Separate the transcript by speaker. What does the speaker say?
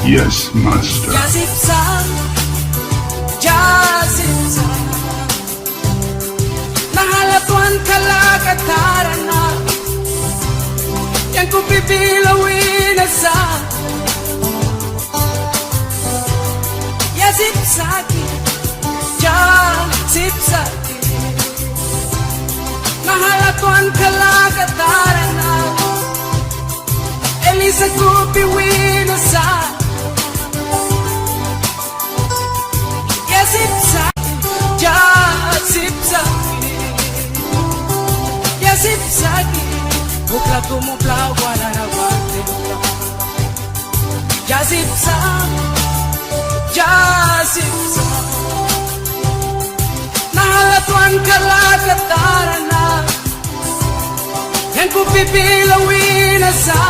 Speaker 1: Yes, master.
Speaker 2: Jasipsan, jasipsan, nahalatuan kalagataran na yang kupibilawin na sa Jasipsaki, jasipsaki, nahalatuan kalagataran na Elisa kupiwin na sa Jasipsaki, bukla tumupla wala na wate. Jasipsan, nahalatuan kalagataran na yan kupipilawin na sa